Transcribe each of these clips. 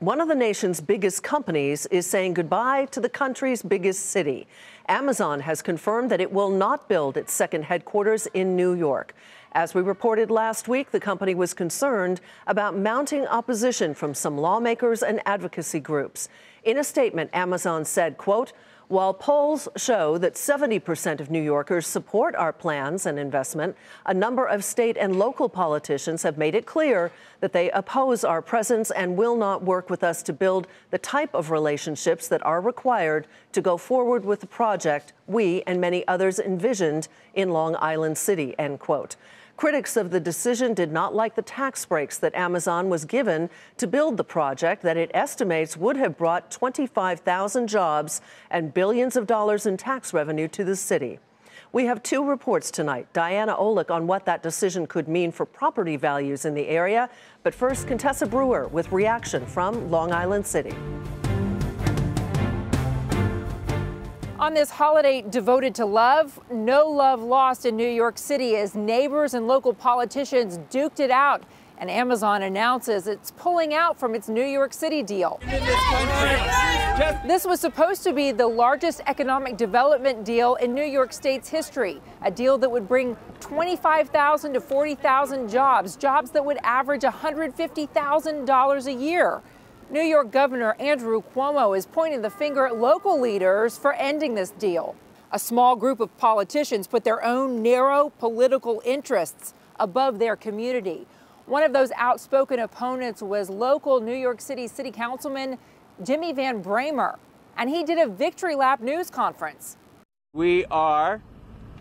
One of the nation's biggest companies is saying goodbye to the country's biggest city. Amazon has confirmed that it will not build its second headquarters in New York. As we reported last week, the company was concerned about mounting opposition from some lawmakers and advocacy groups. In a statement, Amazon said, quote, "While polls show that 70% of New Yorkers support our plans and investment, a number of state and local politicians have made it clear that they oppose our presence and will not work with us to build the type of relationships that are required to go forward with the project we and many others envisioned in Long Island City," end quote. Critics of the decision did not like the tax breaks that Amazon was given to build the project that it estimates would have brought 25,000 jobs and billions of dollars in tax revenue to the city. We have two reports tonight. Diana Olick on what that decision could mean for property values in the area. But first, Contessa Brewer with reaction from Long Island City. On this holiday devoted to love, no love lost in New York City as neighbors and local politicians duked it out. And Amazon announces it's pulling out from its New York City deal. This was supposed to be the largest economic development deal in New York State's history, a deal that would bring 25,000 to 40,000 jobs that would average $150,000 a year. New York Governor Andrew Cuomo is pointing the finger at local leaders for ending this deal. A small group of politicians put their own narrow political interests above their community. One of those outspoken opponents was local New York City City Councilman Jimmy Van Bramer, and he did a victory lap news conference. We are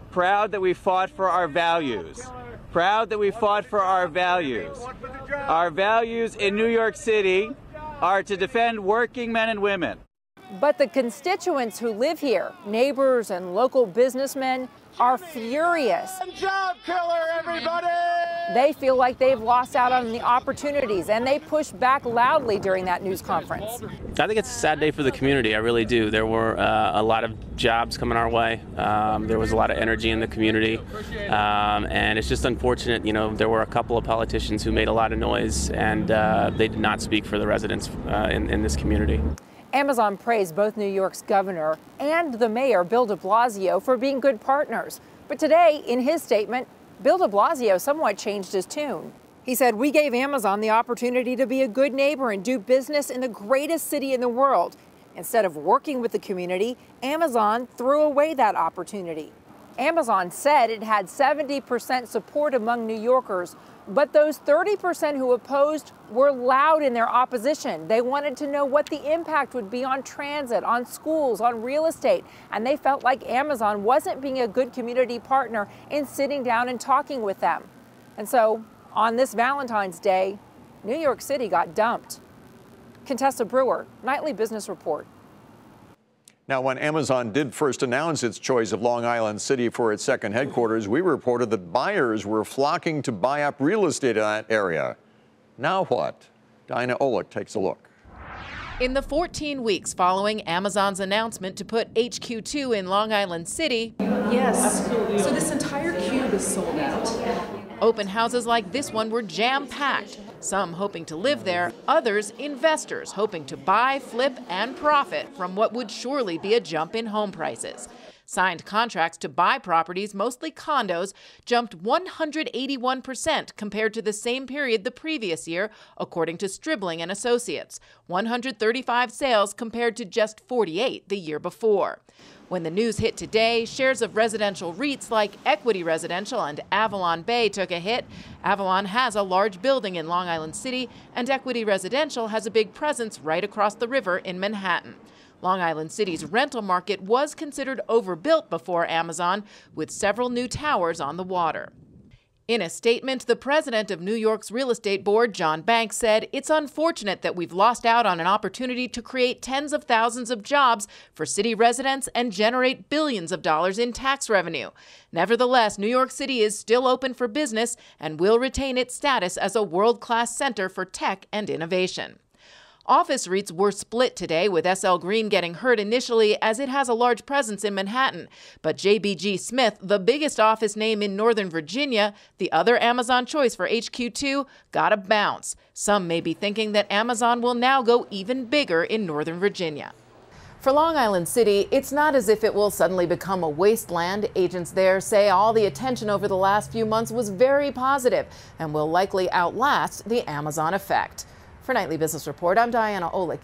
proud that we fought for our values. Proud that we fought for our values. Our values in New York City are to defend working men and women. But the constituents who live here, neighbors and local businessmen, are furious. Job killer, everybody! They feel like they've lost out on the opportunities, and they pushed back loudly during that news conference. I think it's a sad day for the community. I really do. There were a lot of jobs coming our way. There was a lot of energy in the community, and it's just unfortunate. You know, there were a couple of politicians who made a lot of noise, and they did not speak for the residents in this community. Amazon praised both New York's governor and the mayor, Bill de Blasio, for being good partners. But today, in his statement, Bill de Blasio somewhat changed his tune. He said, "We gave Amazon the opportunity to be a good neighbor and do business in the greatest city in the world. Instead of working with the community, Amazon threw away that opportunity." Amazon said it had 70% support among New Yorkers, but those 30% who opposed were loud in their opposition. They wanted to know what the impact would be on transit, on schools, on real estate, and they felt like Amazon wasn't being a good community partner in sitting down and talking with them. And so, on this Valentine's Day, New York City got dumped. Contessa Brewer, Nightly Business Report. Now, when Amazon did first announce its choice of Long Island City for its second headquarters, we reported that buyers were flocking to buy up real estate in that area. Now what? Diana Olick takes a look. In the 14 weeks following Amazon's announcement to put HQ2 in Long Island City, yes, so this entire cube is sold out. Open houses like this one were jam-packed, some hoping to live there, others investors hoping to buy, flip, and profit from what would surely be a jump in home prices. Signed contracts to buy properties, mostly condos, jumped 181% compared to the same period the previous year, according to Stribling and Associates. 135 sales compared to just 48 the year before. When the news hit today, shares of residential REITs like Equity Residential and Avalon Bay took a hit. Avalon has a large building in Long Island City, and Equity Residential has a big presence right across the river in Manhattan. Long Island City's rental market was considered overbuilt before Amazon, with several new towers on the water. In a statement, the president of New York's real estate board, John Banks, said it's unfortunate that we've lost out on an opportunity to create tens of thousands of jobs for city residents and generate billions of dollars in tax revenue. Nevertheless, New York City is still open for business and will retain its status as a world-class center for tech and innovation. Office REITs were split today, with SL Green getting hurt initially as it has a large presence in Manhattan. But JBG Smith, the biggest office name in Northern Virginia, the other Amazon choice for HQ2, got a bounce. Some may be thinking that Amazon will now go even bigger in Northern Virginia. For Long Island City, it's not as if it will suddenly become a wasteland. Agents there say all the attention over the last few months was very positive and will likely outlast the Amazon effect. For Nightly Business Report, I'm Diana Olick.